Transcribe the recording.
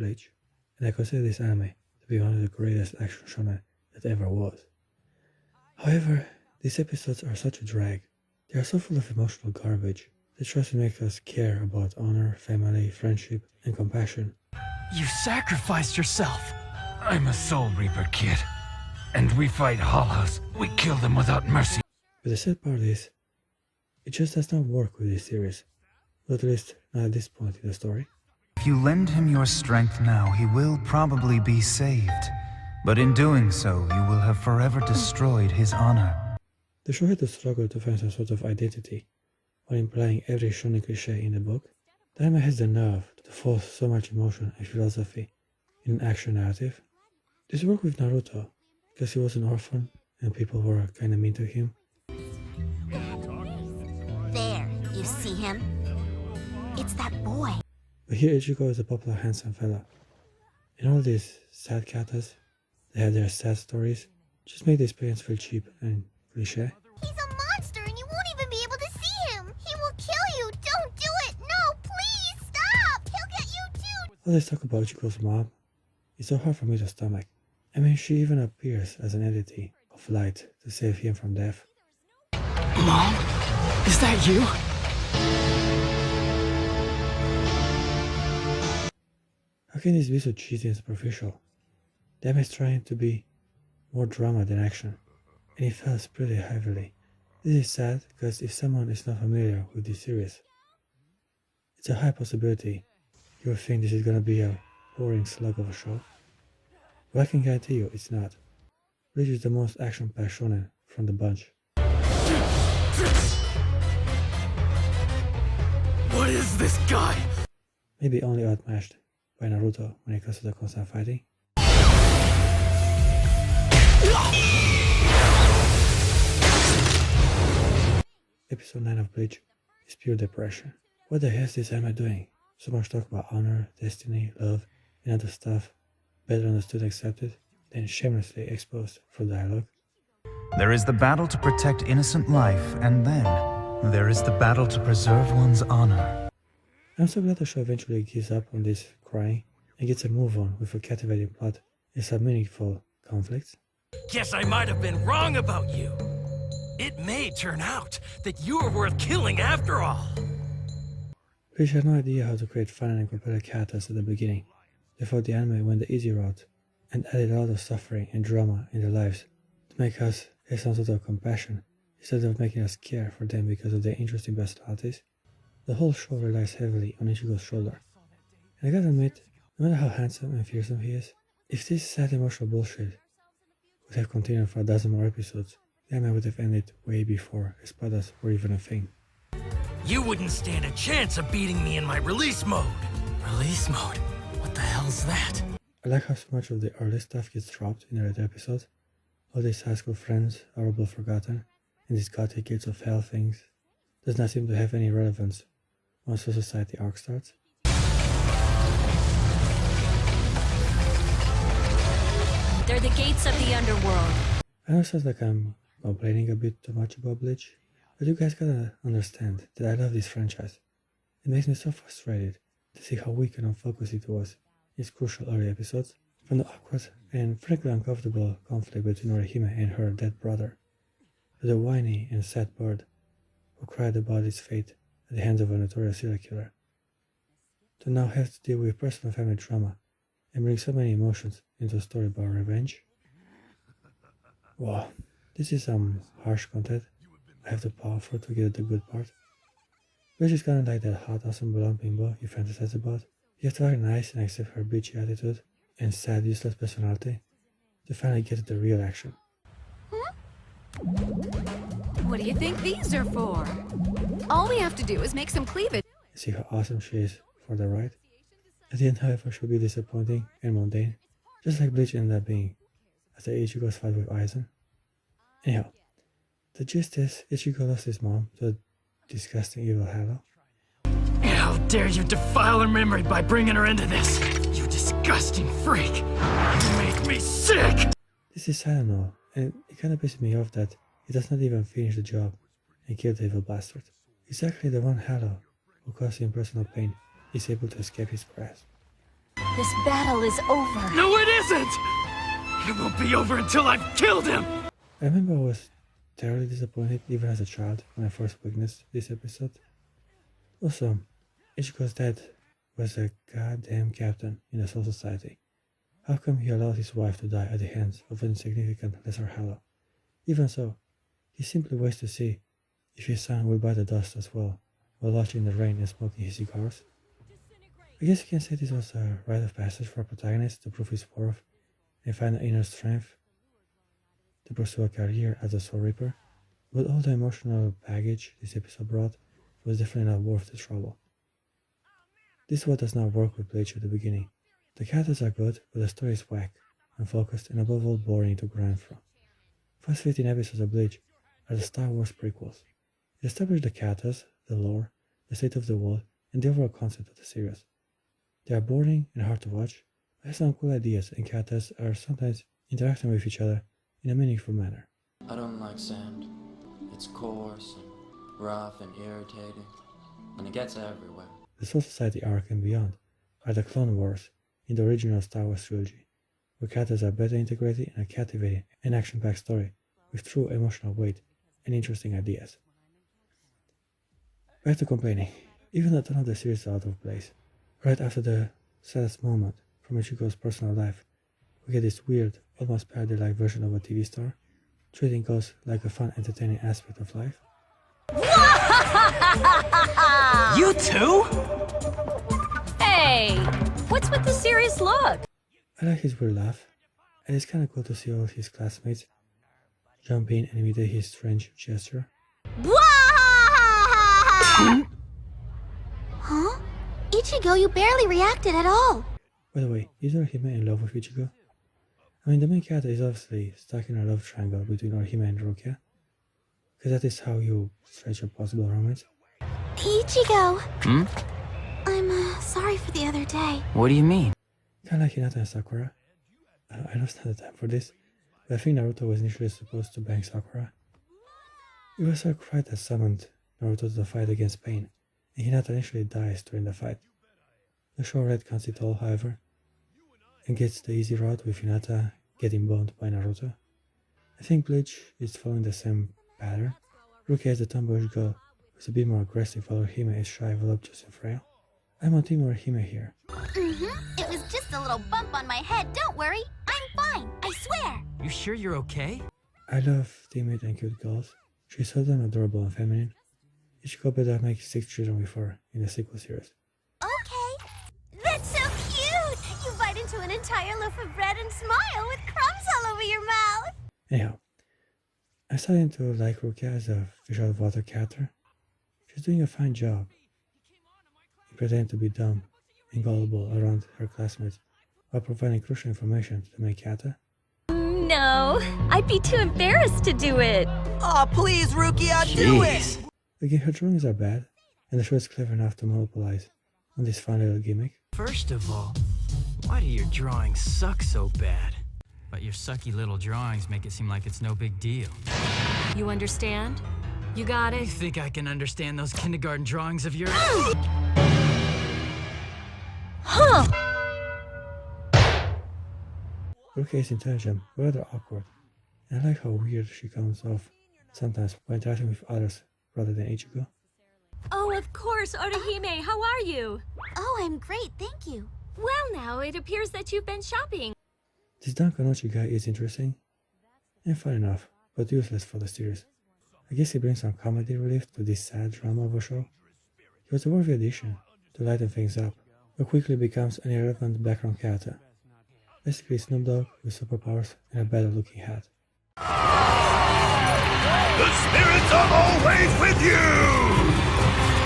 Bleach, and I consider this anime to be one of the greatest action shonen that ever was. However, these episodes are such a drag. They are so full of emotional garbage that tries to make us care about honor, family, friendship, and compassion. You sacrificed yourself. I'm a Soul Reaper, kid. And we fight hollows. We kill them without mercy. But the sad part is, it just does not work with this series. At least not at this point in the story. If you lend him your strength now, he will probably be saved. But in doing so, you will have forever destroyed his honor. The show had to struggle to find some sort of identity, while implying every shonen cliché in the book. The anime has the nerve to force so much emotion and philosophy in an action narrative. This worked with Naruto, because he was an orphan and people were kinda mean to him. There, you see him? It's that boy. But here Ichigo is a popular handsome fella. And all these sad katas, they have their sad stories, just make the experience feel cheap and cliché. He's a monster and you won't even be able to see him. He will kill you. Don't do it. No, please stop. He'll get you too. All this talk about Ichigo's mom is so hard for me to stomach. I mean, she even appears as an entity of light to save him from death. Mom? Is that you? How can this be so cheesy and superficial? The anime is trying to be more drama than action, and it fails pretty heavily. This is sad because if someone is not familiar with this series, it's a high possibility you will think this is gonna be a boring slug of a show. But I can guarantee you it's not. Bleach is the most action-packed shonen from the bunch. What is this guy? Maybe only outmatched by Naruto when it comes to the constant fighting. Episode 9 of Bleach is pure depression. What the hell is this anime doing? So much talk about honor, destiny, love, and other stuff, better understood and accepted, then shamelessly exposed through dialogue. There is the battle to protect innocent life, and then there is the battle to preserve one's honor. I'm so glad the show eventually gives up on this crying and gets a move on with a captivating plot and some meaningful conflicts. Guess I might have been wrong about you. It may turn out that you're worth killing after all. Bleach had no idea how to create fun and compelling characters at the beginning. They thought the anime went the easy route and added a lot of suffering and drama in their lives to make us have some sort of compassion instead of making us care for them because of their interesting personalities. The whole show relies heavily on Ichigo's shoulder. And I gotta admit, no matter how handsome and fearsome he is, if this sad emotional bullshit would have continued for a dozen more episodes, the anime would have ended way before espadas were even a thing. You wouldn't stand a chance of beating me in my release mode. Release mode? What the hell's that? I like how so much of the early stuff gets dropped in the later episodes. All these high school friends are all forgotten, and these gothic gates of hell things does not seem to have any relevance once the society arc starts. They're the gates of the underworld. I know it sounds like I'm complaining a bit too much about Bleach, but you guys gotta understand that I love this franchise. It makes me so frustrated to see how weak and unfocused it was in its crucial early episodes, from the awkward and frankly uncomfortable conflict between Orihime and her dead brother, to the whiny and sad bird who cried about its fate at the hands of a notorious serial killer, to now have to deal with personal family drama and bring so many emotions into a story about revenge. Wow, this is some harsh content I have to power for to get the good part. Bleach is kinda like that hot, awesome blonde bimbo you fantasize about. You have to act nice and accept her bitchy attitude and sad, useless personality to finally get to the real action. What do you think these are for? All we have to do is make some cleavage. And see how awesome she is for the ride. At the end, however, she'll be disappointing and mundane, just like Bleach ended up being after Ichigo's fight with Aizen. Anyhow, the gist is Ichigo lost his mom to a disgusting evil halo. How dare you defile her memory by bringing her into this? You disgusting freak! You make me sick! This is sad and all, and it kinda pisses me off that he does not even finish the job and kill the evil bastard. Exactly the one halo who caused him personal pain is able to escape his grasp. This battle is over. No, it isn't! It won't be over until I've killed him! I remember I was terribly disappointed even as a child when I first witnessed this episode. Also, Ichigo's dad was a goddamn captain in the Soul Society. How come he allowed his wife to die at the hands of an insignificant lesser hallow? Even so, he simply waits to see if his son will bite the dust as well, while watching the rain and smoking his cigars. I guess you can say this was a rite of passage for a protagonist to prove his worth and find the inner strength to pursue a career as a Soul Reaper, but all the emotional baggage this episode brought was definitely not worth the trouble. This is what does not work with Bleach at the beginning. The characters are good, but the story is whack, unfocused, and above all boring to grind through. First 15 episodes of Bleach are the Star Wars prequels. It established the characters, the lore, the state of the world, and the overall concept of the series. They are boring and hard to watch, but have some cool ideas, and characters are sometimes interacting with each other in a meaningful manner. I don't like sand. It's coarse and rough and irritating, and it gets everywhere. The Soul Society arc and beyond are the Clone Wars in the original Star Wars trilogy, where characters are better integrated in a captivating and action-packed story with true emotional weight and interesting ideas. Back to complaining, even though none of the series is out of place. Right after the saddest moment from Ichigo's personal life, we get this weird, almost parody-like version of a TV star, treating ghosts like a fun, entertaining aspect of life. You too? Hey, what's with the serious look? I like his weird laugh, and it's kinda cool to see all his classmates jump in and imitate his strange gesture. Huh? Ichigo, you barely reacted at all. By the way, is Orihime in love with Ichigo? I mean, the main character is obviously stuck in a love triangle between Orihime and Rukia, because that is how you stretch a possible romance. Ichigo. I'm sorry for the other day. What do you mean? Kinda like Hinata and Sakura. I know it's not the time for this, but I think Naruto was initially supposed to bang Sakura. It was Sakura that summoned Naruto to the fight against Pain, and Hinata initially dies during the fight. The show retcons it all, however, and gets the easy route with Hinata getting boned by Naruto. I think Bleach is following the same pattern. Rukia is the tomboyish girl who's a bit more aggressive, while Orihime is shy, voluptuous, and frail. I'm on Team Orihime here. It was just a little bump on my head. Don't worry. I'm fine. I swear. You sure you're okay? I love timid and cute girls. She's so damn adorable and feminine. Ichigo better make 6 children with her in the sequel series. Okay. That's so cute. You bite into an entire loaf of bread and smile with crumbs all over your mouth. Anyhow, I'm starting to like Rukia as a fish out of water character. She's doing a fine job in pretending to be dumb and gullible around her classmates while providing crucial information to the main character. No, I'd be too embarrassed to do it. Aw, please, Rukia, do it! Again, her drawings are bad, and the show is clever enough to monopolize on this fun little gimmick. First of all, why do your drawings suck so bad? But your sucky little drawings make it seem like it's no big deal. You understand? You got I it? think I can understand those kindergarten drawings of yours. Huh! Rukia is intelligent, but rather awkward, and I like how weird she comes off sometimes when interacting with others rather than Ichigo. Oh, of course, Orihime, how are you? Oh, I'm great. Thank you. Well, now, it appears that you've been shopping. This Dankanochi guy is interesting and fun enough, but useless for the series. I guess he brings some comedy relief to this sad drama of a show. He was a worthy addition to lighten things up, but quickly becomes an irrelevant background character. Basically Snoop Dogg with superpowers and a better looking hat. The spirits are always with you!